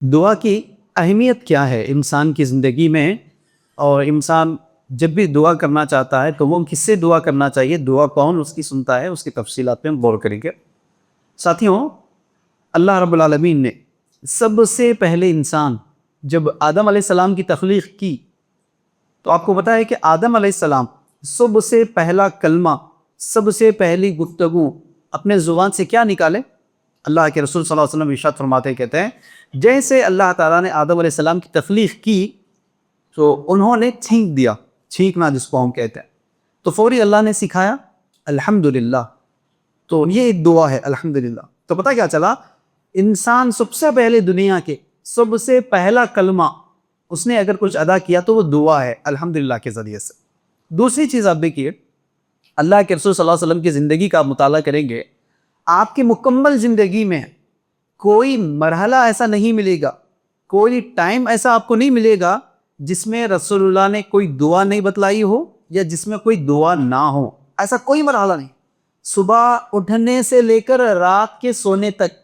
دعا کی اہمیت کیا ہے انسان کی زندگی میں؟ اور انسان جب بھی دعا کرنا چاہتا ہے تو وہ کس سے دعا کرنا چاہیے، دعا کون اس کی سنتا ہے، اس کی تفصیلات پہ ہم غور کریں گے۔ ساتھیوں، اللہ رب العالمین نے سب سے پہلے انسان جب آدم علیہ السلام کی تخلیق کی تو آپ کو پتہ ہے کہ آدم علیہ السلام سب سے پہلا کلمہ، سب سے پہلی گفتگو اپنے زبان سے کیا نکالے؟ اللہ کے رسول صلی اللہ علیہ وسلم ارشاد فرماتے کہتے ہیں جیسے اللہ تعالیٰ نے آدم علیہ السلام کی تخلیق کی تو انہوں نے چھینک دیا، چھینکنا جس کو ہم کہتے ہیں، تو فوری اللہ نے سکھایا الحمدللہ۔ تو یہ ایک دعا ہے الحمدللہ۔ تو پتہ کیا چلا، انسان سب سے پہلے دنیا کے سب سے پہلا کلمہ اس نے اگر کچھ ادا کیا تو وہ دعا ہے الحمدللہ کے ذریعے سے۔ دوسری چیز آپ دیکھیے، اللہ کے رسول صلی اللہ علیہ وسلم کی زندگی کا آپ مطالعہ کریں گے، آپ کی مکمل زندگی میں کوئی مرحلہ ایسا نہیں ملے گا، کوئی ٹائم ایسا آپ کو نہیں ملے گا جس میں رسول اللہ نے کوئی دعا نہیں بتلائی ہو یا جس میں کوئی دعا نہ ہو۔ ایسا کوئی مرحلہ نہیں۔ صبح اٹھنے سے لے کر رات کے سونے تک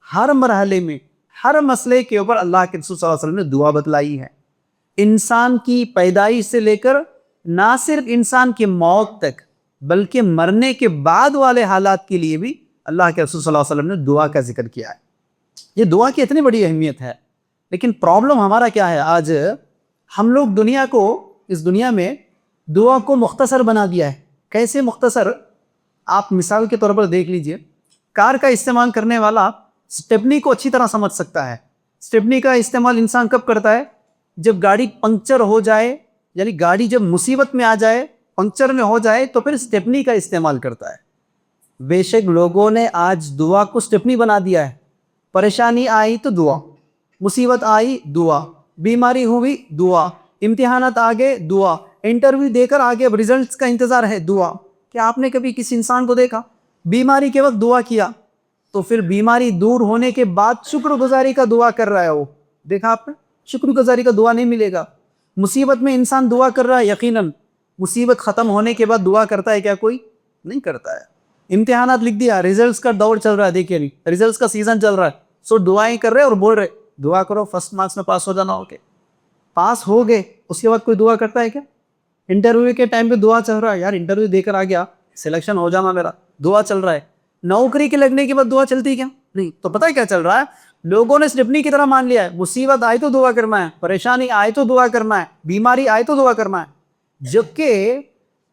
ہر مرحلے میں ہر مسئلے کے اوپر اللہ کے رسول صلی اللہ علیہ وسلم نے دعا بتلائی ہے۔ انسان کی پیدائش سے لے کر نہ صرف انسان کی موت تک بلکہ مرنے کے بعد والے حالات کے لیے بھی اللہ کے رسول صلی اللہ علیہ وسلم نے دعا کا ذکر کیا ہے۔ یہ دعا کی اتنی بڑی اہمیت ہے، لیکن پرابلم ہمارا کیا ہے، آج ہم لوگ اس دنیا میں دعا کو مختصر بنا دیا ہے۔ کیسے مختصر؟ آپ مثال کے طور پر دیکھ لیجئے، کار کا استعمال کرنے والا سٹیپنی کو اچھی طرح سمجھ سکتا ہے۔ سٹیپنی کا استعمال انسان کب کرتا ہے؟ جب گاڑی پنکچر ہو جائے، یعنی گاڑی جب مصیبت میں آ جائے، پنکچر میں ہو جائے تو پھر سٹیپنی کا استعمال کرتا ہے۔ بے شک لوگوں نے آج دعا کو سٹیپنی بنا دیا ہے۔ پریشانی آئی تو دعا، مصیبت آئی دعا، بیماری ہوئی دعا، امتحانات آگے دعا، انٹرویو دے کر آگے ریزلٹس کا انتظار ہے دعا۔ کیا آپ نے کبھی کسی انسان کو دیکھا بیماری کے وقت دعا کیا تو پھر بیماری دور ہونے کے بعد شکر گزاری کا دعا کر رہا ہے؟ وہ دیکھا آپ نے؟ شکر گزاری کا دعا نہیں ملے گا۔ مصیبت میں انسان دعا کر رہا ہے، یقیناً مصیبت ختم ہونے کے بعد دعا کرتا ہے کیا؟ کوئی نہیں کرتا ہے۔ امتحانات لکھ دیا، ریزلٹس کا دور چل رہا ہے، دیکھیے نہیں ریزلٹس کا سیزن چل رہا ہے، سو دعائیں کر رہے اور بول رہے دعا کرو فرسٹ مارکس میں پاس ہو جانا۔ ہو کے پاس ہو گئے، اس کے بعد کوئی دعا کرتا ہے کیا؟ انٹرویو کے ٹائم پہ دعا چل رہا ہے، یار انٹرویو دے کر آ گیا، سلیکشن ہو جانا میرا، دعا چل رہا ہے۔ نوکری کے لگنے کے بعد دعا چلتی کیا؟ نہیں۔ تو پتہ ہے کیا چل رہا ہے؟ لوگوں نے سٹیپنی کی طرح مان لیا ہے، مصیبت آئے تو دعا کرنا ہے، پریشانی آئے تو دعا کرنا ہے، بیماری آئے تو دعا کرنا ہے، جبکہ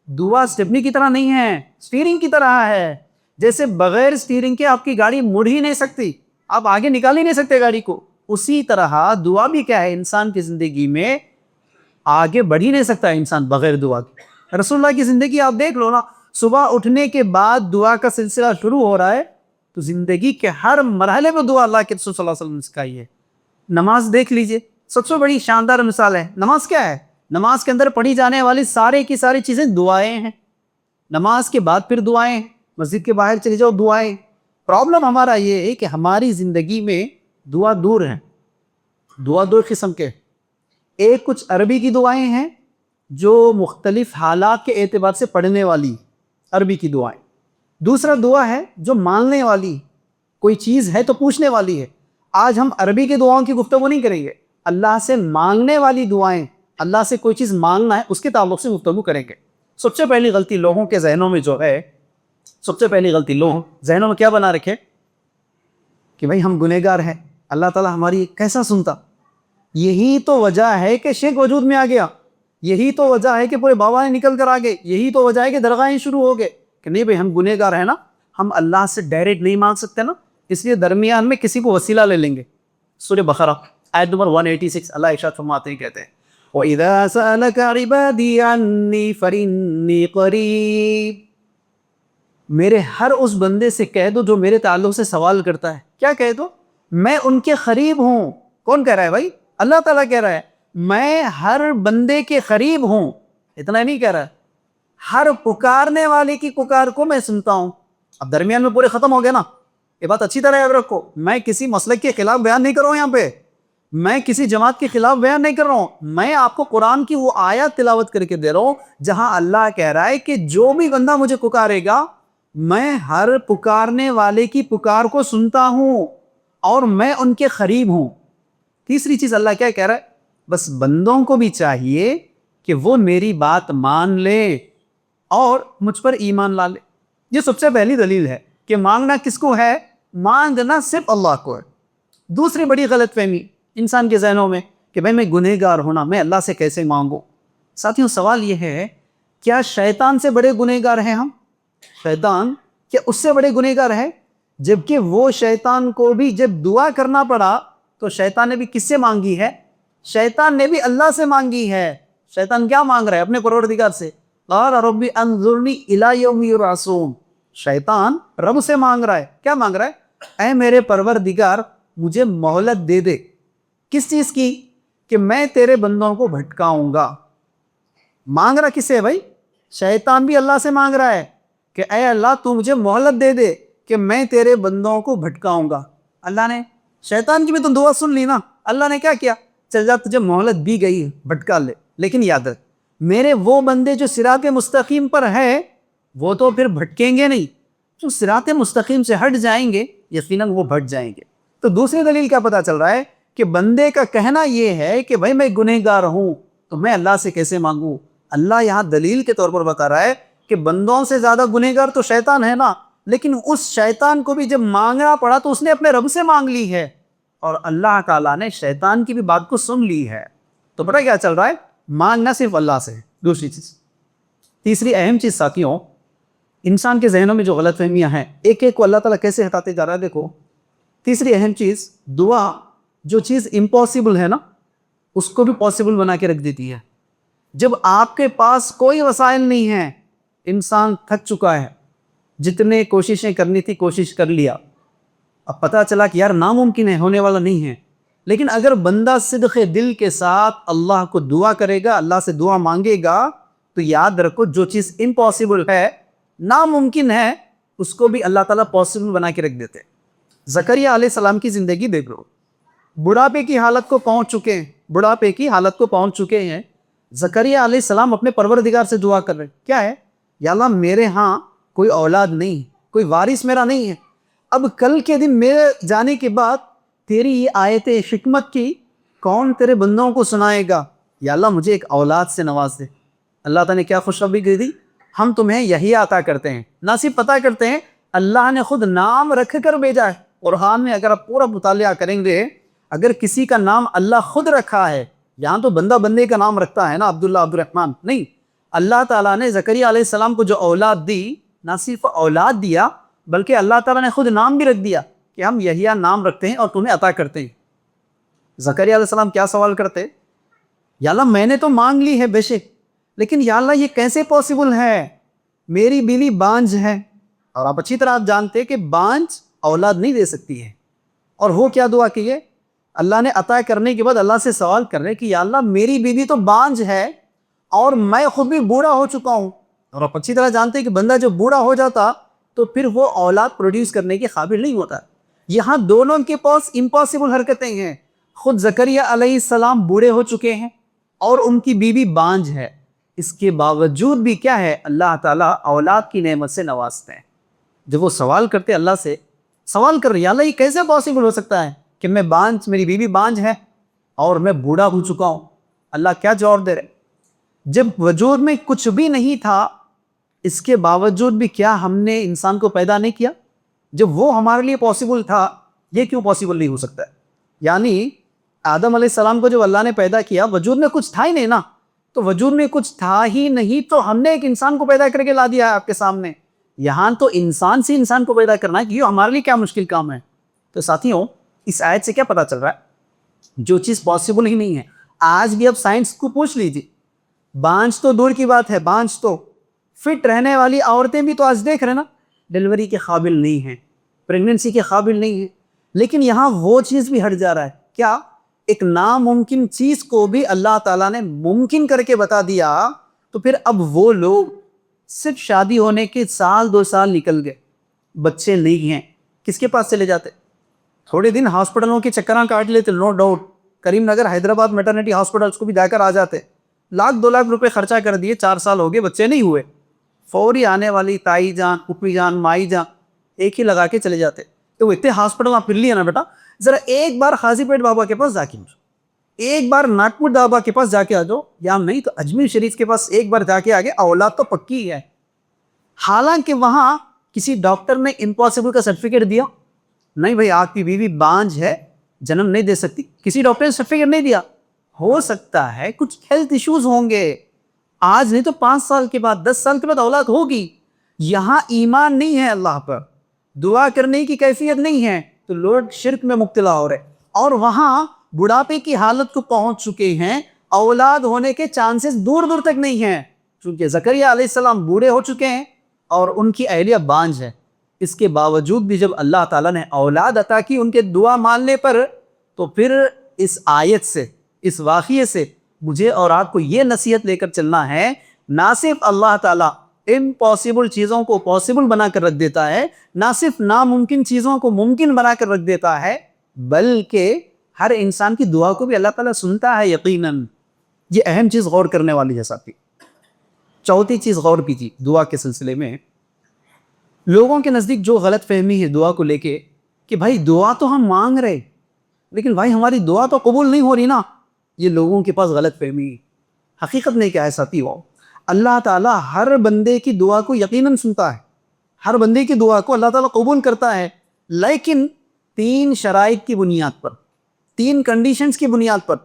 دعا سٹیپنی کی طرح نہیں ہے، سٹیئرنگ کی طرح ہے۔ جیسے بغیر سٹیئرنگ کے آپ کی گاڑی مڑ ہی نہیں سکتی، آپ آگے نکال ہی نہیں سکتے گاڑی کو، اسی طرح دعا بھی کیا ہے، انسان کی زندگی میں آگے بڑھ ہی نہیں سکتا انسان بغیر دعا کے۔ رسول اللہ کی زندگی آپ دیکھ لو نا، صبح اٹھنے کے بعد دعا کا سلسلہ شروع ہو رہا ہے، تو زندگی کے ہر مرحلے میں دعا اللہ کے رسول صلی اللہ علیہ وسلم نے سکھائی ہے۔ نماز دیکھ لیجئے، سب سے بڑی شاندار مثال ہے۔ نماز کیا ہے؟ نماز کے اندر پڑھی جانے والی سارے کی ساری چیزیں دعائیں ہیں۔ نماز کے بعد پھر دعائیں، مسجد کے باہر چلے جاؤ دعائیں۔ پرابلم ہمارا یہ ہے کہ ہماری زندگی میں دعا دور ہیں۔ دعا دو قسم کے، ایک کچھ عربی کی دعائیں ہیں جو مختلف حالات کے اعتبار سے پڑھنے والی عربی کی دعائیں، دوسرا دعا ہے جو مانگنے والی، کوئی چیز ہے تو پوچھنے والی ہے۔ آج ہم عربی کی دعاؤں کی گفتگو نہیں کریں گے، اللہ سے مانگنے والی دعائیں، اللہ سے کوئی چیز مانگنا ہے اس کے تعلق سے گفتگو کریں گے۔ سب سے پہلی غلطی لوگوں کے ذہنوں میں جو ہے، لوگ ذہنوں میں کیا بنا رکھے کہ بھائی ہم گنہگار ہیں، اللہ تعالیٰ ہماری کیسا سنتا؟ یہی تو وجہ ہے کہ شرک وجود میں آ گیا، یہی تو وجہ ہے کہ پورے بابا نکل کر آ گئے، یہی تو وجہ ہے کہ درگاہیں شروع ہو گئے کہ نہیں بھائی ہم گنہگار ہیں نا، ہم اللہ سے ڈائریکٹ نہیں مانگ سکتے نا، اس لیے درمیان میں کسی کو وسیلہ لے لیں گے۔ سورہ بقرہ آیت نمبر 186 اللہ ارشاد فرماتے ہیں، کہتے ہیں وَإِذَا سَأَلَكَ عِبَادِي عَنِّي فَإِنِّي قَرِيبٌ، میرے ہر اس بندے سے کہہ دو جو میرے تعلق سے سوال کرتا ہے، کیا کہہ دو؟ میں ان کے قریب ہوں۔ کون کہہ رہا ہے بھائی؟ اللہ تعالیٰ کہہ رہا ہے میں ہر بندے کے قریب ہوں۔ اتنا نہیں کہہ رہا ہے، ہر پکارنے والے کی پکار کو میں سنتا ہوں۔ اب درمیان میں پورے ختم ہو گئے نا، یہ بات اچھی طرح یاد رکھو، میں کسی مسلک کے خلاف بیان نہیں کر رہا ہوں، یہاں پہ میں کسی جماعت کے خلاف بیان نہیں کر رہا ہوں، میں آپ کو قرآن کی وہ آیات تلاوت کر کے دے رہا ہوں جہاں اللہ کہہ رہا ہے کہ جو بھی بندہ مجھے پکارے گا میں ہر پکارنے والے کی پکار کو سنتا ہوں اور میں ان کے قریب ہوں۔ تیسری چیز اللہ کیا کہہ رہا ہے؟ بس بندوں کو بھی چاہیے کہ وہ میری بات مان لے اور مجھ پر ایمان لا لے. یہ سب سے پہلی دلیل ہے کہ مانگنا کس کو ہے؟ مانگنا صرف اللہ کو ہے. دوسری بڑی غلط فہمی انسان کے ذہنوں میں کہ بھائی میں گنہگار ہونا، میں اللہ سے کیسے مانگوں؟ ساتھیوں سوال یہ ہے، کیا شیطان سے بڑے گنہگار ہیں ہم؟ شیطان کیا اس سے بڑے گنہگار ہے؟ جبکہ وہ شیطان کو بھی جب دعا کرنا پڑا تو شیطان نے بھی کس سے مانگی ہے؟ شیطان نے بھی اللہ سے مانگی ہے. شیطان کیا مانگ رہا ہے؟ اپنے پروردگار سے. قال رب انظرنی الی یوم یبعثون. شیطان رب سے مانگ رہا ہے. کیا مانگ رہا ہے؟ اے میرے پروردگار مجھے مہلت دے دے. کس چیز کی؟ کہ میں تیرے بندوں کو بھٹکاؤں گا. مانگ رہا کس سے بھائی؟ شیطان بھی اللہ سے مانگ رہا ہے کہ اے اللہ تو مجھے مہلت دے دے کہ میں تیرے بندوں کو بھٹکاؤں گا. اللہ نے شیطان کی بھی تو دعا سن لی نا. اللہ نے کیا کیا؟ چل جا تجھے مہلت دی گئی ہے، بھٹکا لے، لیکن یاد رکھ میرے وہ بندے جو صراط مستقیم پر ہے وہ تو پھر بھٹکیں گے نہیں. جو صراط مستقیم سے ہٹ جائیں گے یقیناً وہ بھٹ جائیں گے. تو دوسری دلیل کیا پتا چل رہا ہے؟ کہ بندے کا کہنا یہ ہے کہ بھائی میں گنہگار ہوں تو میں اللہ سے کیسے مانگوں. اللہ یہاں دلیل کے طور پر بتا رہا ہے کہ بندوں سے زیادہ گنہگار تو شیطان ہے نا، لیکن اس شیطان کو بھی جب مانگنا پڑا تو اس نے اپنے رب سے مانگ لی ہے، اور اللہ تعالیٰ نے شیطان کی بھی بات کو سن لی ہے. تو پتہ کیا چل رہا ہے؟ مانگنا صرف اللہ سے ہے. دوسری چیز، تیسری اہم چیز ساتھیوں، انسان کے ذہنوں میں جو غلط فہمیاں ہیں ایک ایک کو اللہ تعالیٰ کیسے ہٹاتے جا رہا ہے. دیکھو تیسری اہم چیز، دعا جو چیز امپاسبل ہے نا اس کو بھی پاسبل بنا کے رکھ دیتی ہے. جب آپ کے پاس کوئی وسائل نہیں ہیں، انسان تھک چکا ہے، جتنے کوششیں کرنی تھی کوشش کر لیا، اب پتہ چلا کہ یار ناممکن ہے، ہونے والا نہیں ہے. لیکن اگر بندہ صدق دل کے ساتھ اللہ کو دعا کرے گا، اللہ سے دعا مانگے گا، تو یاد رکھو جو چیز امپاسبل ہے، ناممکن ہے، اس کو بھی اللہ تعالیٰ پاسبل بنا کے رکھ دیتے. زکریا علیہ السلام کی زندگی دیکھ لو، بڑھاپے کی حالت کو پہنچ چکے ہیں. زکریا علیہ السلام اپنے پروردگار سے دعا کر رہے ہیں. کیا ہے؟ یا اللہ میرے ہاں کوئی اولاد نہیں، کوئی وارث میرا نہیں ہے. اب کل کے دن میرے جانے کے بعد تیری یہ آیت حکمت کی کون تیرے بندوں کو سنائے گا؟ یا اللہ مجھے ایک اولاد سے نواز دے. اللہ تعالیٰ نے کیا خوشخبری دی؟ ہم تمہیں یہی عطا کرتے ہیں. نہ صرف پتہ کرتے ہیں، اللہ نے خود نام رکھ کر بھیجا ہے. قرآن میں اگر آپ پورا مطالعہ کریں گے، اگر کسی کا نام اللہ خود رکھا ہے، یہاں تو بندہ بندے کا نام رکھتا ہے نا، عبداللہ، عبد الرحمن، نہیں. اللہ تعالیٰ نے زکریا علیہ السلام کو جو اولاد دی، نہ صرف اولاد دیا بلکہ اللہ تعالیٰ نے خود نام بھی رکھ دیا کہ ہم یحییٰ نام رکھتے ہیں اور تمہیں عطا کرتے ہیں. زکریا علیہ السلام کیا سوال کرتے؟ یا اللہ میں نے تو مانگ لی ہے بے شک، لیکن یا اللہ یہ کیسے پاسبل ہے؟ میری بیوی بانجھ ہے، اور آپ اچھی طرح جانتے کہ بانجھ اولاد نہیں دے سکتی ہے. اور وہ کیا دعا کی ہے؟ اللہ نے عطا کرنے کے بعد اللہ سے سوال کر رہے کہ یا اللہ میری بیوی تو بانجھ ہے اور میں خود بھی بوڑھا ہو چکا ہوں. اور آپ اچھی طرح جانتے کہ بندہ جب بوڑھا ہو جاتا تو پھر وہ اولاد پروڈیوس کرنے کے قابل نہیں ہوتا. یہاں دونوں کے پاس امپاسبل حرکتیں ہیں. خود زکریا علیہ السلام بوڑھے ہو چکے ہیں اور ان کی بیوی بانجھ ہے، اس کے باوجود بھی کیا ہے؟ اللہ تعالیٰ اولاد کی نعمت سے نوازتے ہیں. جب وہ سوال کرتے اللہ سے، سوال کر رہے یا اللہ یہ کیسے پاسبل ہو سکتا ہے کہ میری بیوی بانجھ ہے اور میں بوڑھا ہو چکا ہوں؟ اللہ کیا جواب دے رہے؟ جب وجود میں کچھ بھی نہیں تھا، اس کے باوجود بھی کیا ہم نے انسان کو پیدا نہیں کیا؟ جب وہ ہمارے لیے پاسبل تھا، یہ کیوں پاسبل نہیں ہو سکتا ہے؟ یعنی آدم علیہ السلام کو جب اللہ نے پیدا کیا وجود میں کچھ تھا ہی نہیں نا، تو وجود میں کچھ تھا ہی نہیں تو ہم نے ایک انسان کو پیدا کر کے لا دیا ہے آپ کے سامنے. یہاں تو انسان سے انسان کو پیدا کرنا ہے کہ یہ ہمارے لیے کیا مشکل کام ہے. تو ساتھیوں اس آیت سے کیا پتا چل رہا ہے؟ جو چیز پاسبل ہی نہیں ہے. آج بھی اب سائنس کو پوچھ لیجیے، بانجھ تو دور کی بات ہے، بانجھ تو فٹ رہنے والی عورتیں بھی تو آج دیکھ رہے نا ڈیلیوری کے قابل نہیں ہیں، پریگننسی کے قابل نہیں ہیں. لیکن یہاں وہ چیز بھی ہٹ جا رہا ہے. کیا؟ ایک ناممکن چیز کو بھی اللہ تعالیٰ نے ممکن کر کے بتا دیا. تو پھر اب وہ لوگ صرف شادی ہونے کے سال 2 سال نکل گئے، بچے نہیں ہیں، کس کے پاس چلے جاتے؟ تھوڑے دن ہاسپٹلوں کے چکراں کاٹ لیتے، نو ڈاؤٹ. کریم نگر حیدرآباد میٹرنٹی ہاسپٹلس کو بھی جا کر آ جاتے. 1-2 لاکھ روپے خرچہ کر دیے، 4 سال ہو گئے بچے نہیں ہوئے. فوری آنے والی تائی جان، پھوپھی جان، مائی جان ایک ہی لگا کے چلے جاتے. تو وہ اتنے ہاسپٹل آپ پھر لیے نا بیٹا ذرا ایک بار خاصی پیٹ بابا کے پاس جا کے ایک بار ناگپور بابا کے پاس جا کے آ جاؤ، یا نہیں تو اجمیر شریف کے پاس ایک بار جا کے آگے، اولاد تو پکی ہے۔ حالانکہ وہاں کسی ڈاکٹر نے امپاسبل کا سرٹیفکیٹ دیا؟ نہیں بھائی، آپ کی بیوی بانجھ ہے، جنم نہیں دے سکتی، کسی ڈاکٹر نے سرٹیفکیٹ نہیں دیا۔ ہو سکتا ہے کچھ ہیلتھ ایشوز ہوں گے، آج نہیں تو 5 سال کے بعد 10 سال کے بعد اولاد ہوگی۔ یہاں ایمان نہیں ہے اللہ پر، دعا کرنے کی کیفیت نہیں ہے، تو لوگ شرک میں مبتلا ہو رہے، اور وہاں بڑھاپے کی حالت کو پہنچ چکے ہیں، اولاد ہونے کے چانسز دور دور تک نہیں ہیں، چونکہ زکریا علیہ السلام بوڑھے ہو چکے ہیں اور ان کی اہلیہ بانجھ ہے۔ اس کے باوجود بھی جب اللہ تعالیٰ نے اولاد عطا کی ان کے دعا ماننے پر، تو پھر اس آیت سے، اس واقعے سے مجھے اور آپ کو یہ نصیحت لے کر چلنا ہے، نہ صرف اللہ تعالیٰ امپاسبل چیزوں کو پاسبل بنا کر رکھ دیتا ہے، نہ صرف ناممکن چیزوں کو ممکن بنا کر رکھ دیتا ہے، بلکہ ہر انسان کی دعا کو بھی اللہ تعالیٰ سنتا ہے یقیناً۔ یہ اہم چیز غور کرنے والی ہے ساتھی۔ چوتھی چیز غور کیجیے دعا کے سلسلے میں، لوگوں کے نزدیک جو غلط فہمی ہے دعا کو لے کے، کہ بھائی دعا تو ہم مانگ رہے لیکن بھائی ہماری دعا تو قبول نہیں ہو رہی نا، یہ لوگوں کے پاس غلط فہمی ہے۔ حقیقت میں کیا ہے ساتھی ہو، اللہ تعالیٰ ہر بندے کی دعا کو یقیناً سنتا ہے، ہر بندے کی دعا کو اللہ تعالیٰ قبول کرتا ہے، لیکن 3 شرائط کی بنیاد پر، 3 کنڈیشنز کی بنیاد پر۔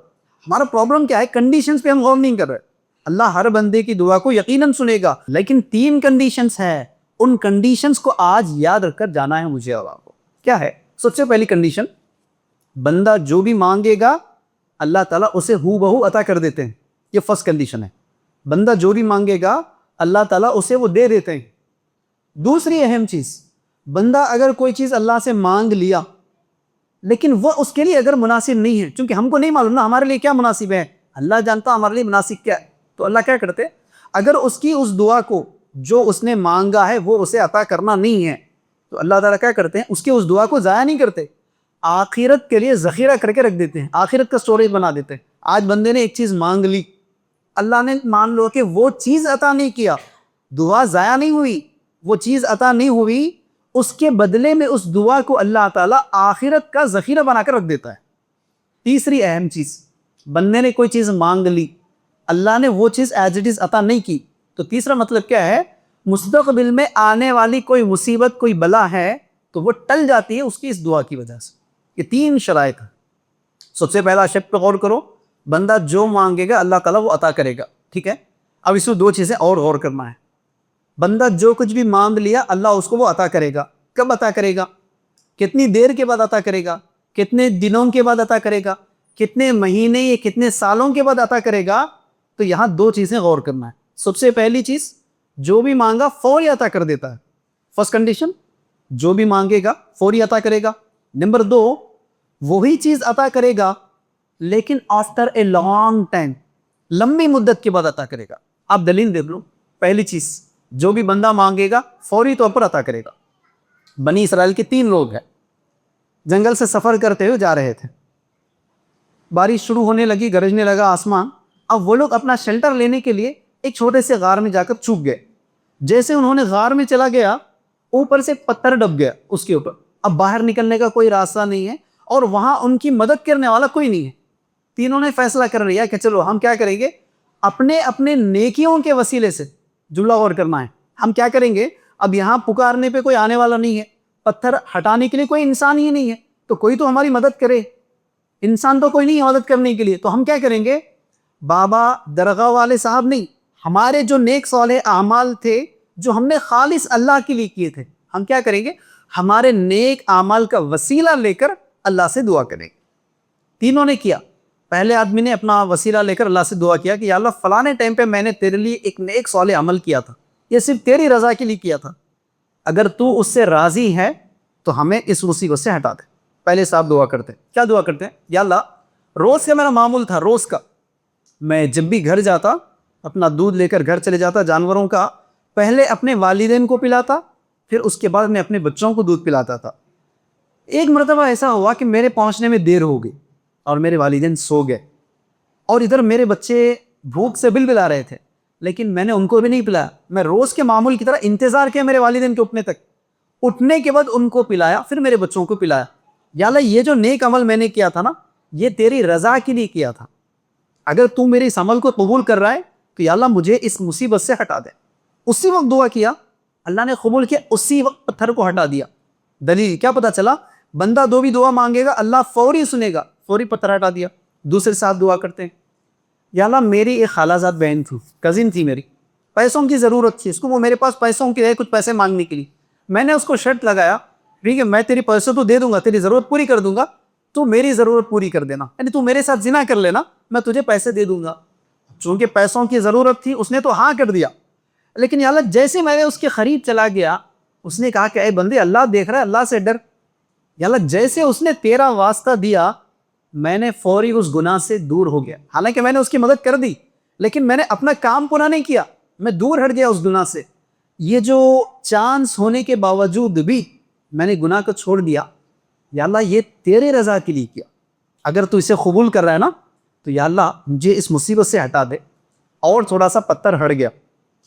ہمارا پرابلم کیا ہے، کنڈیشنز پہ ہم غور نہیں کر رہے۔ اللہ ہر بندے کی دعا کو یقیناً سنے گا، لیکن 3 کنڈیشنز ہیں، ان کنڈیشنز کو آج یاد رکھ کر جانا ہے مجھے اور آپ کو۔ کیا ہے؟ سب سے پہلی کنڈیشن، بندہ جو بھی مانگے گا اللہ تعالیٰ اسے ہو بہو عطا کر دیتے ہیں، یہ فرسٹ کنڈیشن ہے۔ بندہ جو بھی مانگے گا اللہ تعالیٰ اسے وہ دے دیتے ہیں۔ دوسری اہم چیز، بندہ اگر کوئی چیز اللہ سے مانگ لیا لیکن وہ اس کے لیے اگر مناسب نہیں ہے، چونکہ ہم کو نہیں معلوم نا ہمارے لیے کیا مناسب ہے، اللہ جانتا ہمارے لیے مناسب کیا ہے، تو اللہ کیا کرتے، اگر اس کی اس دعا کو جو اس نے مانگا ہے وہ اسے عطا کرنا نہیں ہے، تو اللہ تعالیٰ کیا کرتے ہیں، اس کی اس دعا کو ضائع نہیں کرتے، آخرت کے لیے ذخیرہ کر کے رکھ دیتے ہیں، آخرت کا سٹوریج بنا دیتے ہیں۔ آج بندے نے ایک چیز مانگ لی، اللہ نے مان لو کہ وہ چیز عطا نہیں کیا، دعا ضائع نہیں ہوئی، وہ چیز عطا نہیں ہوئی، اس کے بدلے میں اس دعا کو اللہ تعالیٰ آخرت کا ذخیرہ بنا کر رکھ دیتا ہے۔ تیسری اہم چیز، بندے نے کوئی چیز مانگ لی، اللہ نے وہ چیز ایز اٹ از عطا نہیں کی، تو تیسرا مطلب کیا ہے، مستقبل میں آنے والی کوئی مصیبت، کوئی بلا ہے تو وہ ٹل جاتی ہے اس کی اس دعا کی وجہ سے۔ یہ 3 شرائط ہیں۔ سب سے پہلا شرط پہ غور کرو، بندہ جو مانگے گا اللہ تعالیٰ وہ عطا کرے گا، ٹھیک ہے؟ اب اس میں 2 چیزیں اور غور کرنا ہے۔ بندہ جو کچھ بھی مانگ لیا اللہ اس کو وہ عطا کرے گا، کب عطا کرے گا، کتنی دیر کے بعد عطا کرے گا، کتنے دنوں کے بعد عطا کرے گا، کتنے مہینے یا کتنے سالوں کے بعد عطا کرے گا، تو یہاں 2 چیزیں غور کرنا ہے۔ سب سے پہلی چیز، جو بھی مانگا فوری عطا کر دیتا ہے، فرسٹ کنڈیشن، جو بھی مانگے گا فوری عطا کرے گا۔ نمبر 2، وہی چیز عطا کرے گا لیکن آفٹر اے لانگ ٹائم، لمبی مدت کے بعد عطا کرے گا۔ آپ دلیل دیکھ لو، پہلی چیز جو بھی بندہ مانگے گا فوری طور پر عطا کرے گا۔ بنی اسرائیل کے 3 لوگ ہیں، جنگل سے سفر کرتے ہوئے جا رہے تھے، بارش شروع ہونے لگی، گرجنے لگا آسمان، اب وہ لوگ اپنا شیلٹر لینے کے لیے ایک چھوٹے سے غار میں جا کر چھپ گئے۔ جیسے انہوں نے غار میں چلا گیا، اوپر سے پتھر ڈب گیا اس کے اوپر، اب باہر نکلنے کا کوئی راستہ نہیں ہے اور وہاں ان کی مدد کرنے والا کوئی نہیں ہے۔ تینوں نے فیصلہ کر لیا کہ چلو ہم کیا کریں گے، اپنے اپنے نیکیوں کے وسیلے سے، جملہ غور کرنا ہے، ہم کیا کریں گے، اب یہاں پکارنے پہ کوئی آنے والا نہیں ہے، پتھر ہٹانے کے لیے کوئی انسان ہی نہیں ہے، تو کوئی تو ہماری مدد کرے، انسان تو کوئی نہیں ہے مدد کرنے کے لیے، تو ہم کیا کریں گے، بابا درگاہ والے صاحب نہیں، ہمارے جو نیک صالح اعمال تھے جو ہم نے خالص اللہ کے لیے کیے تھے، ہم کیا کریں گے، ہمارے نیک اعمال کا وسیلہ لے کر اللہ سے دعا کریں گے۔ تینوں نے کیا، پہلے آدمی نے اپنا وسیلہ لے کر اللہ سے دعا کیا کہ یا اللہ فلانے ٹائم پہ میں نے تیرے لیے ایک نیک صالح عمل کیا تھا، یہ صرف تیری رضا کے لیے کیا تھا، اگر تو اس سے راضی ہے تو ہمیں اس مصیبت سے ہٹا دے۔ پہلے صاحب دعا کرتے، کیا دعا کرتے ہیں، یا اللہ روز کا میرا معمول تھا، روز کا میں جب بھی گھر جاتا اپنا دودھ لے کر گھر چلے جاتا جانوروں کا، پہلے اپنے والدین کو پلاتا، پھر اس کے بعد میں اپنے بچوں کو دودھ پلاتا تھا۔ ایک مرتبہ ایسا ہوا کہ میرے پہنچنے میں دیر ہو گئی اور میرے والدین سو گئے، اور ادھر میرے بچے بھوک سے بلبلا رہے تھے، لیکن میں نے ان کو بھی نہیں پلایا، میں روز کے معمول کی طرح انتظار کیا میرے والدین کے اٹھنے تک، اٹھنے کے بعد ان کو پلایا، پھر میرے بچوں کو پلایا۔ یا اللہ یہ جو نیک عمل میں نے کیا تھا نا یہ تیری رضا کے لیے کیا تھا، اگر تو میرے اس عمل کو قبول کر رہا ہے تو یا اللہ مجھے اس مصیبت سے ہٹا دے۔ اسی وقت دعا کیا، اللہ نے قبول کیا، اسی وقت پتھر کو ہٹا دیا۔ دلیل کیا پتا چلا؟ بندہ دو بھی دعا مانگے گا اللہ فوری سنے گا، فوری پتھر ہٹا دیا۔ دوسرے ساتھ دعا کرتے ہیں، یا اللہ میری ایک خالہ زاد بہن تھی، کزن تھی میری، پیسوں کی ضرورت تھی اس کو، وہ میرے پاس پیسوں کے لیے کچھ پیسے مانگنے کے لیے، میں نے اس کو شرط لگایا ٹھیک ہے میں تیری پیسے تو دے دوں گا، تیری ضرورت پوری کر دوں گا، تو میری ضرورت پوری کر دینا، یعنی تو میرے ساتھ زنا کر لینا میں تجھے پیسے دے دوں گا۔ چونکہ پیسوں کی ضرورت تھی اس نے تو ہاں کر دیا، لیکن یا اللہ جیسے میں نے اس کے قریب چلا گیا اس نے کہا کہ اے بندے اللہ دیکھ رہا ہے، اللہ سے ڈر۔ یا اللہ جیسے اس نے تیرا واسطہ دیا میں نے فوری اس گناہ سے دور ہو گیا، حالانکہ میں نے اس کی مدد کر دی لیکن میں نے اپنا کام پورا نہیں کیا، میں دور ہٹ گیا اس گناہ سے۔ یہ جو چانس ہونے کے باوجود بھی میں نے گناہ کو چھوڑ دیا، یا اللہ یہ تیرے رضا کے لیے کیا، اگر تو اسے قبول کر رہا ہے نا تو یا اللہ مجھے اس مصیبت سے ہٹا دے۔ اور تھوڑا سا پتھر ہٹ گیا،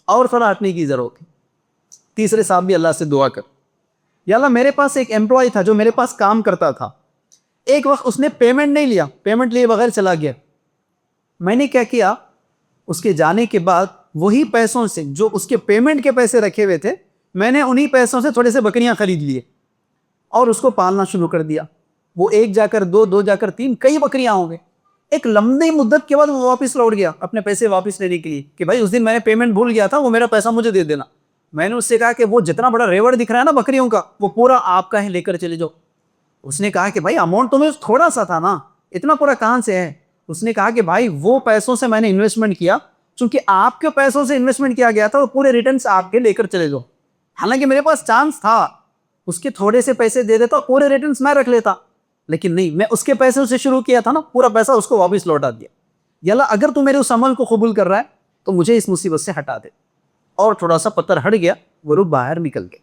اور تھوڑا ہٹنے کی ضرورت ہے۔ تیسرے صاحب بھی اللہ سے دعا کر، یا اللہ میرے پاس ایک ایمپلائی تھا جو میرے پاس کام کرتا تھا، ایک وقت اس نے پیمنٹ نہیں لیا، پیمنٹ لیے بغیر چلا گیا، میں نے کیا کیا اس کے جانے کے بعد وہی پیسوں سے جو اس کے پیمنٹ کے پیسے رکھے ہوئے تھے میں نے انہی پیسوں سے تھوڑے سے بکریاں خرید لیے اور اس کو پالنا شروع کر دیا۔ وہ ایک جا کر دو، دو جا کر تین، کئی بکریاں ہوں گے۔ ایک لمبی مدت کے بعد وہ واپس لوٹ گیا اپنے پیسے واپس لینے کے لیے کہ بھائی اس دن میں نے پیمنٹ بھول گیا تھا، وہ میرا پیسہ مجھے دے دینا۔ میں نے اس سے کہا کہ وہ جتنا بڑا ریوڑ دکھ رہا ہے نا بکریوں کا وہ پورا آپ کا ہے، لے کر چلے جاؤ۔ اس نے کہا کہ بھائی اماؤنٹ تمہیں تھوڑا سا تھا نا، اتنا پورا کہاں سے ہے؟ اس نے کہا کہ بھائی وہ پیسوں سے میں نے انویسٹمنٹ کیا، چونکہ آپ کے پیسوں سے انویسٹمنٹ کیا گیا تھا، وہ پورے ریٹرنز آپ کے لے کر چلے جاؤ۔ حالانکہ میرے پاس چانس تھا اس کے تھوڑے سے پیسے دے دیتا، پورے ریٹرنز میں رکھ لیتا، لیکن نہیں، میں اس کے پیسوں سے شروع کیا تھا نا، پورا پیسہ اس کو واپس لوٹا دیا۔ یا اللہ اگر تو میرے اس عمل کو قبول کر رہا ہے تو مجھے اس مصیبت سے ہٹا دے۔ اور تھوڑا سا پتھر ہٹ گیا، وہ روح باہر نکل گیا۔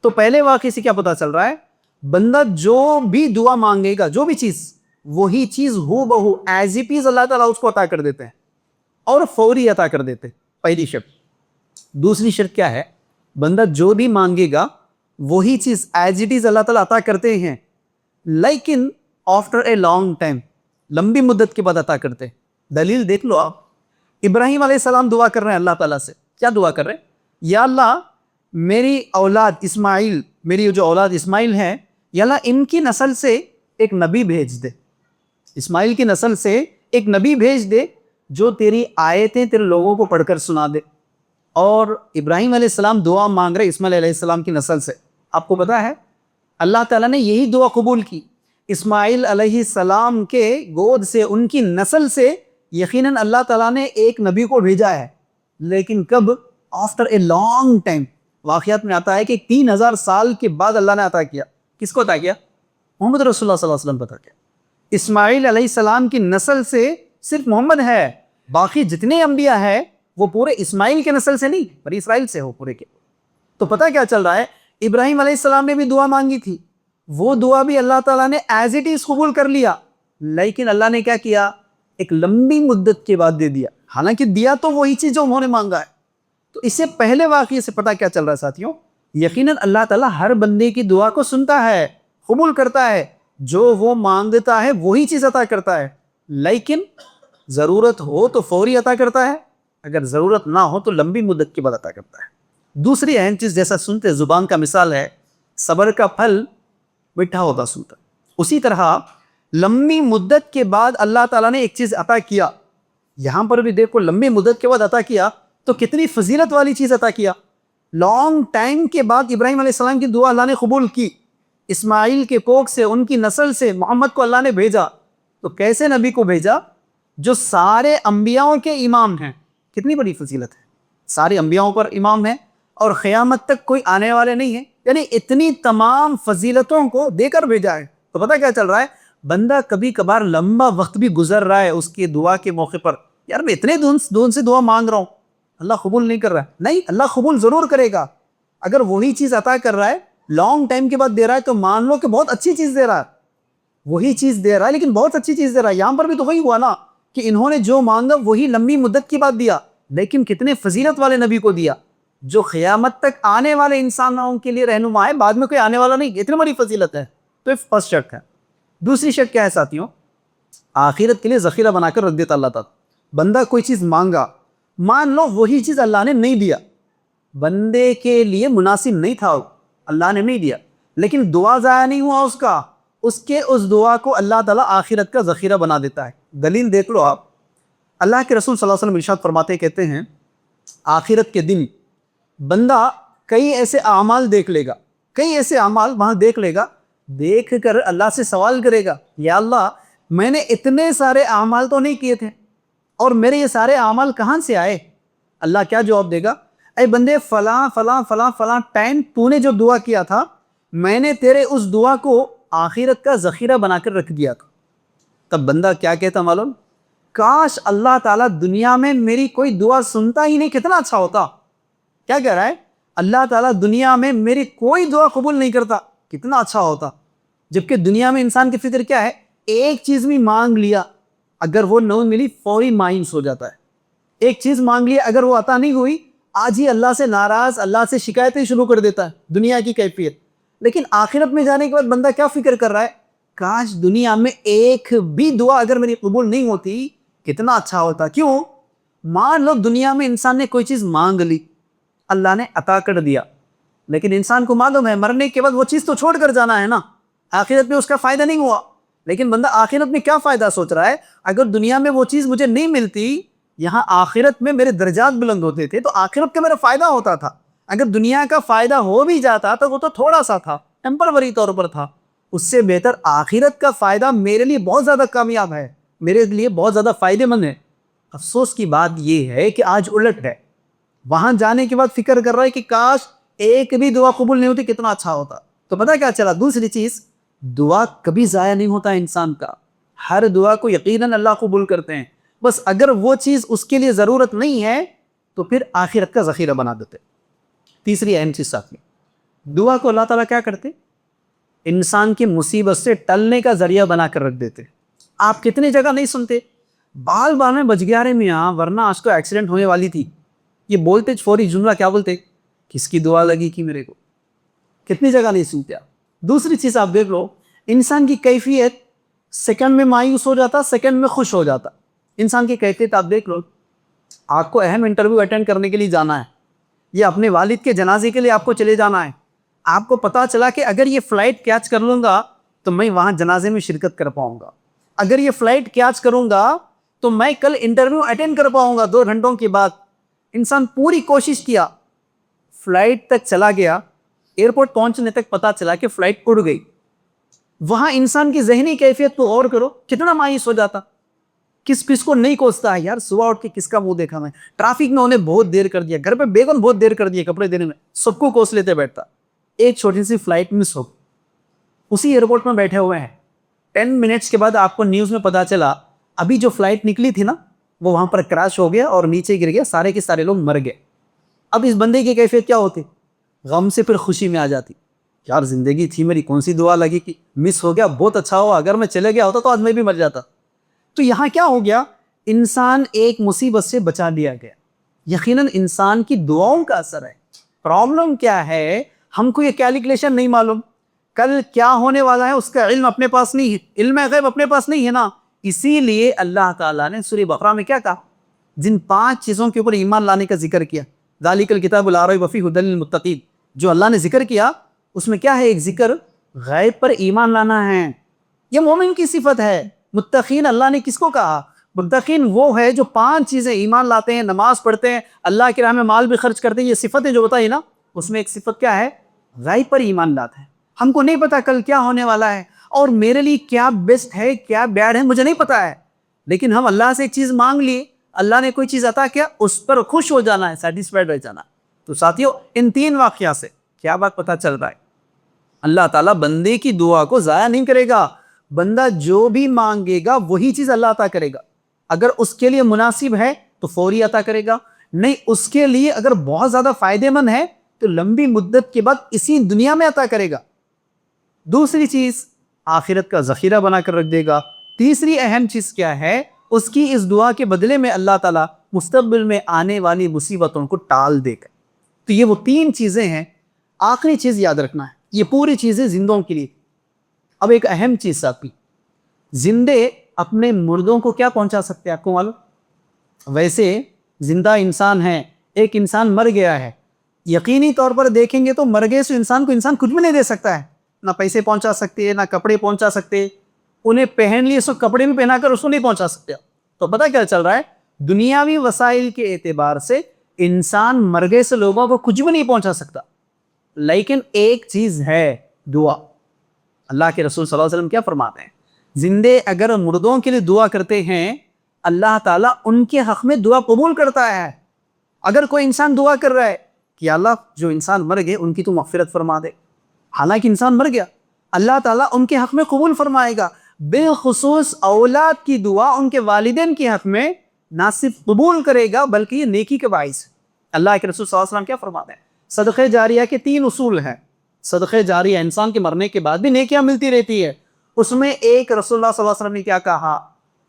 تو پہلے واقعے سے کیا پتا چل رہا ہے؟ بندہ جو بھی دعا مانگے گا، جو بھی چیز، وہی چیز ہو بہو ایز اٹ از اللہ تعالیٰ اس کو عطا کر دیتے ہیں اور فوری عطا کر دیتے ہیں، پہلی شرط۔ دوسری شرط کیا ہے؟ بندہ جو بھی مانگے گا وہی چیز ایز اٹ از اللہ تعالیٰ عطا کرتے ہیں، لیکن آفٹر اے لانگ ٹائم، لمبی مدت کے بعد عطا کرتے ہیں۔ دلیل دیکھ لو آپ، ابراہیم علیہ السلام دعا کر رہے ہیں اللہ تعالیٰ سے، کیا دعا کر رہے ہیں؟ یا اللہ میری اولاد اسماعیل، میری جو اولاد اسماعیل ہیں، یا اللہ ان کی نسل سے ایک نبی بھیج دے، اسماعیل کی نسل سے ایک نبی بھیج دے جو تیری آیتیں تیرے لوگوں کو پڑھ کر سنا دے۔ اور ابراہیم علیہ السلام دعا مانگ رہے اسماعیل علیہ السلام کی نسل سے۔ آپ کو پتا ہے اللہ تعالیٰ نے یہی دعا قبول کی، اسماعیل علیہ السلام کے گود سے، ان کی نسل سے یقیناً اللہ تعالیٰ نے ایک نبی کو بھیجا ہے، لیکن کب؟ After a long time. واقعات میں آتا ہے کہ 3000 سال کے بعد اللہ نے عطا کیا۔ کس کو عطا کیا؟ محمد رسول اللہ صلی اللہ علیہ وسلم عطا کیا۔ اسماعیل علیہ السلام کی نسل سے صرف محمد ہے، باقی جتنے انبیاء ہیں وہ پورے اسماعیل کے نسل سے نہیں، بنی اسرائیل سے ہو پورے کے۔ تو پتہ کیا چل رہا ہے؟ ابراہیم علیہ السلام نے بھی دعا مانگی تھی، وہ دعا بھی اللہ تعالیٰ نے ایز اٹ از قبول کر لیا، لیکن اللہ نے کیا کیا؟ ایک لمبی مدت کے بعد دے دیا، حالانکہ دیا تو وہی چیز جو انہوں نے مانگا ہے۔ تو اس سے پہلے واقعے سے پتہ کیا چل رہا ہے ساتھیوں؟ یقیناً اللہ تعالیٰ ہر بندے کی دعا کو سنتا ہے، قبول کرتا ہے، جو وہ مانگتا ہے وہی چیز عطا کرتا ہے، لیکن ضرورت ہو تو فوری عطا کرتا ہے، اگر ضرورت نہ ہو تو لمبی مدت کے بعد عطا کرتا ہے۔ دوسری اہم چیز جیسا سنتے زبان کا مثال ہے، صبر کا پھل میٹھا ہوتا سنتا، اسی طرح لمبی مدت کے بعد اللہ تعالیٰ نے ایک چیز عطا کیا، یہاں پر بھی دیکھو لمبی مدت کے بعد عطا کیا تو کتنی فضیلت والی چیز عطا کیا۔ لانگ ٹائم کے بعد ابراہیم علیہ السلام کی دعا اللہ نے قبول کی، اسماعیل کے کوکھ سے، ان کی نسل سے محمد کو اللہ نے بھیجا۔ تو کیسے نبی کو بھیجا؟ جو سارے انبیاءوں کے امام ہیں۔ کتنی بڑی فضیلت ہے، سارے انبیاءوں پر امام ہیں اور قیامت تک کوئی آنے والے نہیں ہیں، یعنی اتنی تمام فضیلتوں کو دے کر بھیجا ہے۔ تو پتہ کیا چل رہا ہے؟ بندہ کبھی کبھار لمبا وقت بھی گزر رہا ہے اس کی دعا کے موقع پر، یار میں اتنے دن سے دعا مانگ رہا ہوں، اللہ قبول نہیں کر رہا ہے۔ نہیں، اللہ قبول ضرور کرے گا، اگر وہی چیز عطا کر رہا ہے، لانگ ٹائم کے بعد دے رہا ہے، تو مان لو کہ بہت اچھی چیز دے رہا ہے، وہی چیز دے رہا ہے لیکن بہت اچھی چیز دے رہا ہے۔ یہاں پر بھی تو وہی ہوا نا کہ انہوں نے جو مانگا وہی لمبی مدت کے بعد دیا، لیکن کتنے فضیلت والے نبی کو دیا جو قیامت تک آنے والے انسانوں کے لیے رہنما ہے، بعد میں کوئی آنے والا نہیں، اتنی بڑی فضیلت ہے۔ تو فرسٹ شرط ہے دوسری شرط کیا ہے ساتھیوں؟ آخرت کے لیے ذخیرہ بنا کر رکھ دیتا اللہ تعالیٰ. بندہ کوئی چیز مانگا، مان لو وہی چیز اللہ نے نہیں دیا، بندے کے لیے مناسب نہیں تھا، اللہ نے نہیں دیا، لیکن دعا ضائع نہیں ہوا اس کے اس دعا کو اللہ تعالیٰ آخرت کا ذخیرہ بنا دیتا ہے. دلیل دیکھ لو آپ. اللہ کے رسول صلی اللہ علیہ وسلم ارشاد فرماتے کہتے ہیں آخرت کے دن بندہ کئی ایسے اعمال دیکھ لے گا، کئی ایسے اعمال وہاں دیکھ لے گا، دیکھ کر اللہ سے سوال کرے گا، یا اللہ میں نے اتنے سارے اعمال تو نہیں کیے تھے اور میرے یہ سارے اعمال کہاں سے آئے؟ اللہ کیا جواب دے گا؟ اے بندے فلاں فلاں فلاں فلاں ٹائم تو نے جو دعا کیا تھا میں نے تیرے اس دعا کو آخرت کا ذخیرہ بنا کر رکھ دیا تھا. تب بندہ کیا کہتا معلوم؟ کاش اللہ تعالیٰ دنیا میں میری کوئی دعا سنتا ہی نہیں، کتنا اچھا ہوتا. کیا کہہ رہا ہے؟ اللہ تعالیٰ دنیا میں میری کوئی دعا قبول نہیں کرتا، کتنا اچھا ہوتا. جبکہ دنیا میں انسان کی فطر کیا ہے؟ ایک چیز بھی مانگ لیا اگر وہ نہ ملی فوری مایوس ہو جاتا ہے. ایک چیز مانگ لیا اگر وہ عطا نہیں ہوئی آج ہی اللہ سے ناراض، اللہ سے شکایتیں شروع کر دیتا ہے. دنیا کی کیفیت. لیکن آخرت میں جانے کے بعد بندہ کیا فکر کر رہا ہے؟ کاش دنیا میں ایک بھی دعا اگر میری قبول نہیں ہوتی کتنا اچھا ہوتا. کیوں؟ مان لو دنیا میں انسان نے کوئی چیز مانگ لی، اللہ نے عطا کر دیا، لیکن انسان کو معلوم ہے مرنے کے بعد وہ چیز تو چھوڑ کر جانا ہے نا، آخرت میں اس کا فائدہ نہیں ہوا. لیکن بندہ آخرت میں کیا فائدہ سوچ رہا ہے؟ اگر دنیا میں وہ چیز مجھے نہیں ملتی، یہاں آخرت میں میرے درجات بلند ہوتے تھے تو آخرت کا میرا فائدہ ہوتا تھا. اگر دنیا کا فائدہ ہو بھی جاتا تو وہ تو تھوڑا سا تھا، ٹیمپروری طور پر تھا. اس سے بہتر آخرت کا فائدہ میرے لیے بہت زیادہ کامیاب ہے، میرے لیے بہت زیادہ فائدہ مند ہے. افسوس کی بات یہ ہے کہ آج الٹ ہے. وہاں جانے کے بعد فکر کر رہا ہے کہ کاش ایک بھی دعا قبول نہیں ہوتی کتنا اچھا ہوتا. تو پتہ کیا چلا؟ دوسری چیز، دعا کبھی ضائع نہیں ہوتا انسان کا. ہر دعا کو یقیناً اللہ قبول کرتے ہیں، بس اگر وہ چیز اس کے لیے ضرورت نہیں ہے تو پھر آخرت کا ذخیرہ بنا دیتے. تیسری اہم چیز ساتھ میں، دعا کو اللہ تعالیٰ کیا کرتے؟ انسان کی مصیبت سے ٹلنے کا ذریعہ بنا کر رکھ دیتے. آپ کتنی جگہ نہیں سنتے بال بال میں بچ گیا رے میاں ورنہ آج کو ایکسیڈنٹ ہونے والی تھی، یہ بولتے فوری جملہ کیا بولتے؟ کس کی دعا لگی کہ میرے کو. کتنی جگہ نہیں سنتے آپ. دوسری چیز آپ دیکھ لو، انسان کی کیفیت سیکنڈ میں مایوس ہو جاتا، سیکنڈ میں خوش ہو جاتا. انسان کی کیفیت آپ دیکھ لو، آپ کو اہم انٹرویو اٹینڈ کرنے کے لیے جانا ہے یا اپنے والد کے جنازے کے لیے آپ کو چلے جانا ہے. آپ کو پتا چلا کہ اگر یہ فلائٹ کیچ کر لوں گا تو میں وہاں جنازے میں شرکت کر پاؤں گا، اگر یہ فلائٹ کیچ کروں گا تو میں کل انٹرویو اٹینڈ کر پاؤں گا 2 گھنٹوں کے بعد. انسان پوری کوشش کیا، فلائٹ تک چلا گیا، ایئرپورٹ پہنچنے تک پتا چلا کہ فلائٹ اڑ گئی. وہاں انسان کی ذہنی کیفیت تو غور کرو کتنا مایوس ہو جاتا. کس کو نہیں کوستا ہے یار صبح اٹھ کے کس کا منہ دیکھا میں، ٹرافک میں انہیں بہت دیر کر دیا، گھر پہ بیگم بہت دیر کر دیا کپڑے دینے میں، سب کو کوس لیتے بیٹھتا. ایک چھوٹی سی فلائٹ مس ہو، اسی ایئرپورٹ میں بیٹھے ہوئے ہیں، 10 منٹس کے بعد آپ کو نیوز میں پتا چلا ابھی جو فلائٹ نکلی تھی نا وہ وہاں پر کراش ہو گیا اور نیچے گر گیا، سارے کے سارے لوگ مر گئے. اب اس بندے کی کیفیت کیا ہوتی؟ غم سے پھر خوشی میں آ جاتی. یار زندگی تھی میری، کون سی دعا لگی کہ مس ہو گیا، بہت اچھا ہوا، اگر میں چلے گیا ہوتا تو آج میں بھی مر جاتا. تو یہاں کیا ہو گیا؟ انسان ایک مصیبت سے بچا لیا گیا. یقیناً انسان کی دعاؤں کا اثر ہے. پرابلم کیا ہے؟ ہم کو یہ کیلکولیشن نہیں معلوم، کل کیا ہونے والا ہے اس کا علم اپنے پاس نہیں ہے، علم غیب اپنے پاس نہیں ہے نا. اسی لیے اللہ تعالیٰ نے سورہ بقرہ میں کیا کہا؟ جن 5 چیزوں کے اوپر ایمان لانے کا ذکر کیا، ذالک الکتاب لا ریب فیہ ھدی للمتقین، جو اللہ نے ذکر کیا اس میں کیا ہے؟ ایک ذکر غیب پر ایمان لانا ہے. یہ مومن کی صفت ہے. متقین اللہ نے کس کو کہا؟ متقین وہ ہے جو 5 چیزیں ایمان لاتے ہیں، نماز پڑھتے ہیں، اللہ کی راہ میں مال بھی خرچ کرتے ہیں. یہ صفتیں جو بتائی نا اس میں ایک صفت کیا ہے؟ غیب پر ایمان لاتا ہے. ہم کو نہیں پتا کل کیا ہونے والا ہے اور میرے لیے کیا بیسٹ ہے کیا بیڈ ہے مجھے نہیں پتا ہے، لیکن ہم اللہ سے ایک چیز مانگ لی، اللہ نے کوئی چیز عطا کیا، اس پر خوش ہو جانا ہے، سیٹسفائیڈ رہ جانا. تو ساتھیو ان 3 واقعہ سے کیا بات پتا چل رہا ہے؟ اللہ تعالیٰ بندے کی دعا کو ضائع نہیں کرے گا. بندہ جو بھی مانگے گا وہی چیز اللہ عطا کرے گا. اگر اس کے لیے مناسب ہے تو فوری عطا کرے گا، نہیں اس کے لیے اگر بہت زیادہ فائدہ مند ہے تو لمبی مدت کے بعد اسی دنیا میں عطا کرے گا. دوسری چیز آخرت کا ذخیرہ بنا کر رکھ دے گا. تیسری اہم چیز کیا ہے؟ اس کی اس دعا کے بدلے میں اللہ تعالیٰ مستقبل میں آنے والی مصیبتوں کو ٹال دے گا. تو یہ وہ 3 چیزیں ہیں. آخری چیز یاد رکھنا ہے، یہ پوری چیزیں زندوں کے لیے. اب ایک اہم چیز ساتھی، زندے اپنے مردوں کو کیا پہنچا سکتے ہیں آپ کو معلوم؟ ویسے زندہ انسان ہے، ایک انسان مر گیا ہے، یقینی طور پر دیکھیں گے تو مر گئے سو انسان کو انسان کچھ بھی نہیں دے سکتا ہے، نہ پیسے پہنچا سکتے، نہ کپڑے پہنچا سکتے، انہیں پہن لیے سو کپڑے بھی پہنا کر اس کو نہیں پہنچا سکتے۔ تو پتہ کیا چل رہا ہے؟ دنیاوی وسائل کے اعتبار سے انسان مر گئے سے لوگوں کو کچھ بھی نہیں پہنچا سکتا، لیکن ایک چیز ہے، دعا۔ اللہ کے رسول صلی اللہ علیہ وسلم کیا فرماتے ہیں؟ زندے اگر مردوں کے لیے دعا کرتے ہیں اللہ تعالیٰ ان کے حق میں دعا قبول کرتا ہے۔ اگر کوئی انسان دعا کر رہا ہے کہ اللہ جو انسان مر گئے ان کی تو مغفرت فرما دے، حالانکہ انسان مر گیا، اللہ تعالیٰ ان کے حق میں قبول فرمائے گا۔ بالخصوص اولاد کی دعا ان کے والدین کے حق میں نہ صرف قبول کرے گا بلکہ یہ نیکی کے باعث ہے۔ اللہ کے رسول صلی اللہ علیہ وسلم کیا فرماتے ہیں؟ صدقہ جاریہ کے 3 اصول ہیں۔ صدقہ جاریہ انسان کے مرنے کے بعد بھی نیکیاں ملتی رہتی ہے، اس میں ایک رسول اللہ صلی اللہ علیہ وسلم نے کیا کہا؟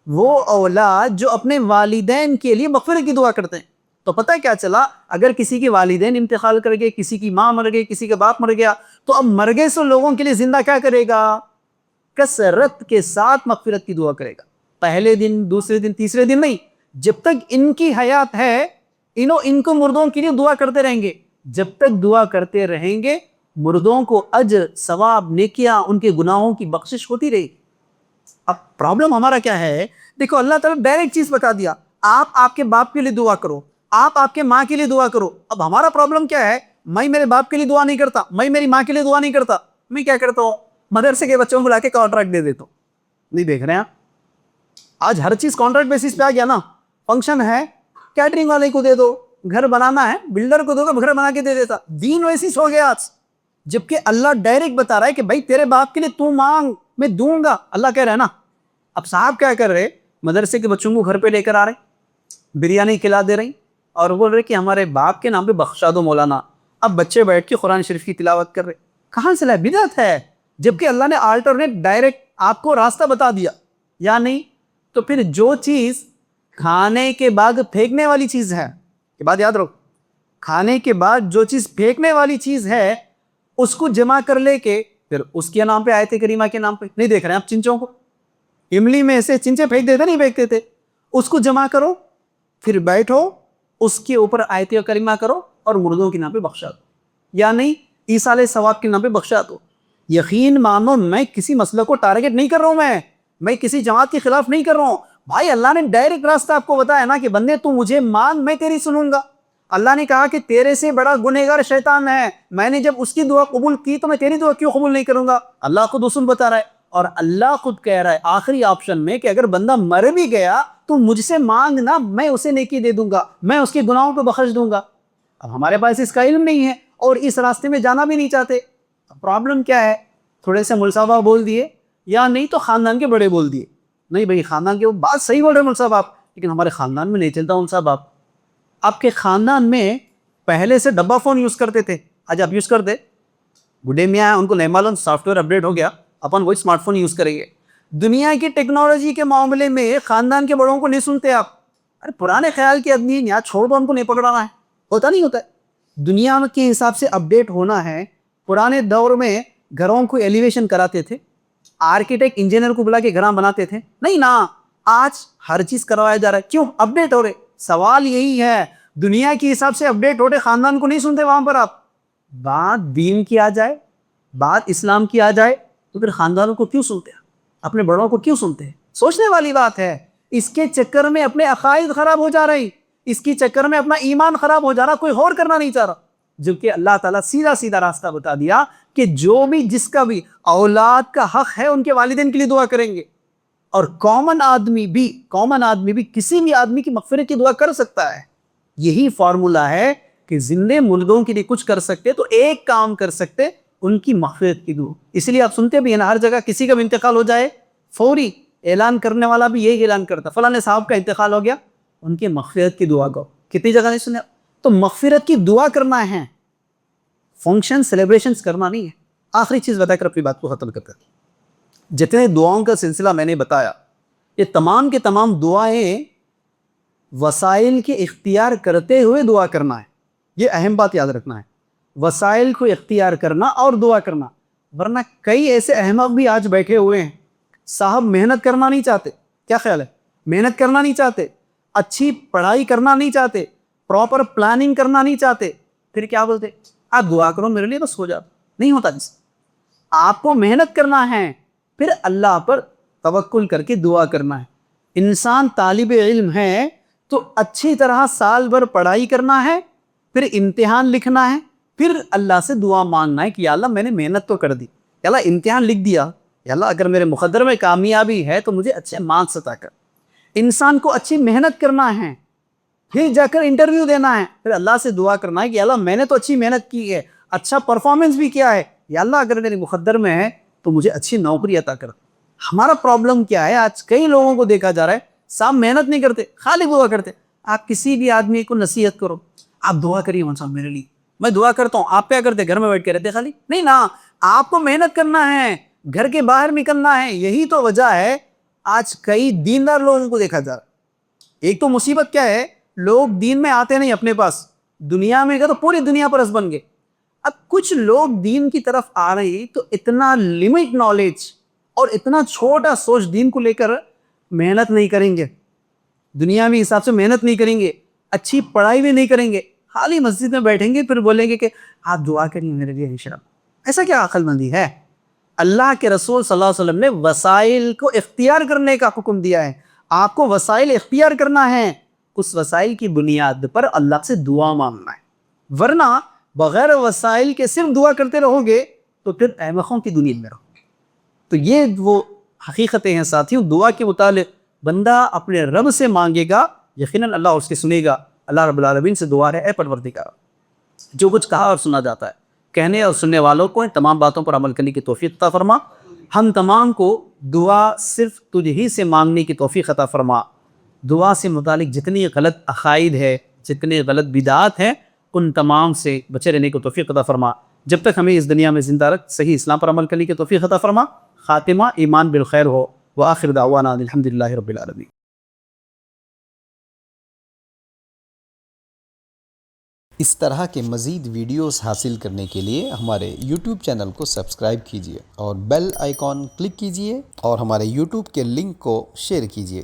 وہ اولاد جو اپنے والدین کے لیے مغفرت کی دعا کرتے ہیں۔ تو پتہ کیا چلا؟ اگر کسی کے والدین انتقال کر گئے، کسی کی ماں مر گئی، کسی کا باپ مر گیا، تو اب مر گئے سو لوگوں کے لیے زندہ کیا کرے گا؟ کثرت کے ساتھ مغفرت کی دعا کرے گا۔ پہلے دن، دوسرے دن، تیسرے دن نہیں، جب تک ان کی حیات ہے ان کو مردوں کے لیے دعا کرتے رہیں گے۔ جب تک دعا کرتے رہیں گے مردوں کو اجر، ثواب، نیکیاں، ان کے گناہوں کی بخشش ہوتی رہے گی۔ اب پرابلم ہمارا کیا ہے؟ دیکھو اللہ تعالیٰ ڈائریکٹ چیز بتا دیا، آپ کے باپ کے لیے دعا کرو، آپ کے ماں کے لیے دعا کرو۔ اب ہمارا پرابلم کیا ہے؟ میں میرے باپ کے لیے دعا نہیں کرتا، میں میری ماں کے لیے دعا نہیں کرتا، میں کیا کرتا ہوں؟ مدرسے کے بچوں کو بلا کے کانٹریکٹ دے دیتا ہوں۔ نہیں دیکھ رہے ہیں آج ہر چیز کانٹریکٹ بیسس پہ آ گیا نا۔ فنکشن ہے، کیٹرنگ والے کو دے دو، گھر بنانا ہے بلڈر کو دو گا، گھر بنا کے دے دیتا۔ دین ویسی ہو گیا آج، جبکہ اللہ ڈائریکٹ بتا رہا ہے کہ بھائی تیرے باپ کے لیے تو مانگ، میں دوں گا، اللہ کہہ رہا ہے نا۔ اب صاحب کیا کر رہے؟ مدرسے کے بچوں کو گھر پہ لے کر آ رہے، بریانی کھلا دے رہی اور بول رہے کہ ہمارے باپ کے نام پہ بخشا دو مولانا۔ اب بچے بیٹھ کے قرآن شریف کی تلاوت کر رہے، کہاں سے لائے؟ بدعت ہے، جبکہ اللہ نے آلٹرنیٹ ڈائریکٹ آپ کو راستہ بتا دیا یا نہیں؟ تو پھر جو چیز کھانے کے بعد پھینکنے والی چیز ہے، یہ بات یاد رکھو، کھانے کے بعد جو چیز پھینکنے والی چیز ہے اس کو جمع کر لے کے پھر اس کے نام پہ، آیت کریمہ کے نام پہ، نہیں دیکھ رہے ہیں آپ چنچوں کو؟ املی میں سے چنچے پھینک دیتے نہیں پھینکتے تھے، اس کو جمع کرو، پھر بیٹھو، اس کے اوپر آیت کریمہ کرو اور مردوں کے نام پہ بخشا دو، یا نہیں ایصال ثواب کے نام پہ بخشا دو۔ یقین مانو میں کسی مسئلہ کو ٹارگٹ نہیں کر رہا ہوں، میں کسی جماعت کے خلاف نہیں کر رہا ہوں بھائی۔ اللہ نے ڈائریکٹ راستہ آپ کو بتایا نا کہ بندے تو مجھے مان، میں تیری سنوں گا۔ اللہ نے کہا کہ تیرے سے بڑا گنہگار شیطان ہے، میں نے جب اس کی دعا قبول کی تو میں تیری دعا کیوں قبول نہیں کروں گا؟ اللہ خود اصول بتا رہا ہے، اور اللہ خود کہہ رہا ہے آخری آپشن میں کہ اگر بندہ مر بھی گیا تو مجھ سے مانگنا، میں اسے نیکی دے دوں گا، میں اس کے گناہوں کو بخش دوں گا۔ اب ہمارے پاس اس کا علم نہیں ہے اور اس راستے میں جانا بھی نہیں چاہتے۔ پرابلم کیا ہے؟ تھوڑے سے مول صاحب بول دیے، یا نہیں تو خاندان کے بڑے بول دیے، نہیں بھائی خاندان کے وہ بات صحیح بول رہے مول صاحب آپ، لیکن ہمارے خاندان میں نہیں چلتا مول صاحب۔ آپ کے خاندان میں پہلے سے ڈبہ فون یوز کرتے تھے، آج آپ یوز کرتے؟ بڈھے میاں ان کو نہیں معلوم سافٹ ویئر اپڈیٹ ہو گیا، اپن وہی اسمارٹ فون یوز کریں گے۔ دنیا کی ٹیکنالوجی کے معاملے میں خاندان کے بڑوں کو نہیں سنتے آپ۔ ارے پرانے خیال کے آدمی یہاں چھوڑ دو، ہم کو نہیں پکڑانا ہے، ہوتا نہیں ہوتا ہے۔ دنیا کے حساب سے اپڈیٹ ہونا ہے۔ پرانے دور میں گھروں کو ایلیویشن کراتے تھے، آرکیٹیکٹ انجینئر کو بلا کے گھراں بناتے تھے، نہیں نا، آج ہر چیز کروایا جا رہا ہے، کیوں؟ اپڈیٹ ہو رہے۔ سوال یہی ہے، دنیا کے حساب سے اپڈیٹ ہو رہے، خاندان کو نہیں سنتے وہاں پر آپ۔ بات دین کی آ جائے، بات اسلام کی آ جائے تو پھر خاندانوں کو کیوں سنتے ہیں؟ اپنے بڑوں کو کیوں سنتے ہیں؟ سوچنے والی بات ہے۔ اس کے چکر میں اپنے عقائد خراب ہو جا رہی، اس کی چکر میں اپنا ایمان خراب ہو جا رہا، کوئی اور کرنا نہیں چاہ رہا۔ جبکہ اللہ تعالیٰ سیدھا سیدھا راستہ بتا دیا کہ جو بھی جس کا بھی اولاد کا حق ہے ان کے والدین کے لیے دعا کریں گے، اور کامن آدمی بھی کسی بھی آدمی کی مغفرت کی دعا کر سکتا ہے۔ یہی فارمولا ہے کہ زندے مردوں کے لیے کچھ کر سکتے تو ایک کام کر سکتے، ان کی مغفرت کی دعا۔ اس لیے آپ سنتے بھی ہیں نا، ہر جگہ کسی کا بھی انتقال ہو جائے فوری اعلان کرنے والا بھی یہی اعلان کرتا، فلاں صاحب کا انتقال ہو گیا، ان کی مغفرت کی دعا کرو۔ کتنی جگہ نہیں سنے؟ تو مغفرت کی دعا کرنا ہے، فنکشن سیلیبریشنز کرنا نہیں ہے۔ آخری چیز بتا کر اپنی بات کو ختم کرتے ہیں۔ جتنے دعاؤں کا سلسلہ میں نے بتایا، یہ تمام کے تمام دعائیں وسائل کے اختیار کرتے ہوئے دعا کرنا ہے، یہ اہم بات یاد رکھنا ہے۔ وسائل کو اختیار کرنا اور دعا کرنا، ورنہ کئی ایسے احمق بھی آج بیٹھے ہوئے ہیں صاحب محنت کرنا نہیں چاہتے، کیا خیال ہے؟ محنت کرنا نہیں چاہتے، اچھی پڑھائی کرنا نہیں چاہتے، پراپر پلاننگ کرنا نہیں چاہتے، پھر کیا بولتے؟ آپ دعا کرو میرے لیے، بس ہو جاتا. نہیں ہوتا. جس آپ کو محنت کرنا ہے، پھر اللہ پر توکل کر کے دعا کرنا ہے. انسان طالب علم ہے تو اچھی طرح سال بھر پڑھائی کرنا ہے، پھر امتحان لکھنا ہے، پھر اللہ سے دعا مانگنا ہے کہ یا اللہ میں نے محنت تو کر دی، یا اللہ امتحان لکھ دیا، یا اللہ اگر میرے مقدر میں کامیابی ہے تو مجھے اچھے مارکس عطا کر. انسان کو اچھی محنت کرنا ہے، پھر جا کر انٹرویو دینا ہے، پھر اللہ سے دعا کرنا ہے کہ اللہ میں نے تو اچھی محنت کی ہے، اچھا پرفارمنس بھی کیا ہے، یا اللہ اگر میرے مقدر میں ہے تو مجھے اچھی نوکری عطا کر. ہمارا پرابلم کیا ہے؟ آج کئی لوگوں کو دیکھا جا رہا ہے صاحب محنت نہیں کرتے، خالی دعا کرتے. آپ کسی بھی آدمی کو نصیحت کرو، آپ دعا کریے مون صاحب میرے لیے، میں دعا کرتا ہوں. آپ کیا کرتے؟ گھر میں بیٹھ کے رہتے خالی؟ نہیں نا، آپ کو محنت کرنا ہے، گھر کے باہر نکلنا ہے. یہی تو وجہ ہے آج کئی دیندار لوگوں کو دیکھا جا رہا ہے. ایک تو مصیبت کیا ہے، لوگ دین میں آتے نہیں، اپنے پاس دنیا میں گئے تو پوری دنیا پرست بن گئے. اب کچھ لوگ دین کی طرف آ رہے ہیں تو اتنا لمٹ نالج اور اتنا چھوٹا سوچ دین کو لے کر محنت نہیں کریں گے، دنیا میں حساب سے محنت نہیں کریں گے، اچھی پڑھائی بھی نہیں کریں گے، خالی مسجد میں بیٹھیں گے، پھر بولیں گے کہ آپ دعا کریے میرے لیے انشاءاللہ. ایسا کیا عقل مندی ہے؟ اللہ کے رسول صلی اللہ علیہ وسلم نے وسائل کو اختیار کرنے کا حکم دیا ہے. آپ کو وسائل اختیار کرنا ہے، اس وسائل کی بنیاد پر اللہ سے دعا مانگنا ہے. ورنہ بغیر وسائل کے صرف دعا کرتے رہو گے تو پھر احمقوں کی دنیا میں رہو. تو یہ وہ حقیقتیں ہیں ساتھیوں. دعا کے متعلق بندہ اپنے رب سے مانگے گا، یقیناً اللہ اس کے سنے گا. اللہ رب العالمین سے دعا ہے، اے پروردگار، جو کچھ کہا اور سنا جاتا ہے، کہنے اور سننے والوں کو ان تمام باتوں پر عمل کرنے کی توفیق عطا فرما. ہم تمام کو دعا صرف تجھ ہی سے مانگنے کی توفیق عطا فرما. دعا سے متعلق جتنی غلط عقائد ہے، جتنے غلط بدعات ہیں، ان تمام سے بچے رہنے کی توفیق عطا فرما. جب تک ہمیں اس دنیا میں زندہ رکھ، صحیح اسلام پر عمل کرنے کی توفیق عطا فرما. خاتمہ ایمان بالخیر ہو. وآخر دعوانا الحمدللہ رب العالمین. اس طرح کے مزید ویڈیوز حاصل کرنے کے لیے ہمارے YouTube چینل کو سبسکرائب کیجیے اور بیل آئیکن کلک کیجیے اور ہمارے YouTube کے لنک کو شیئر کیجیے.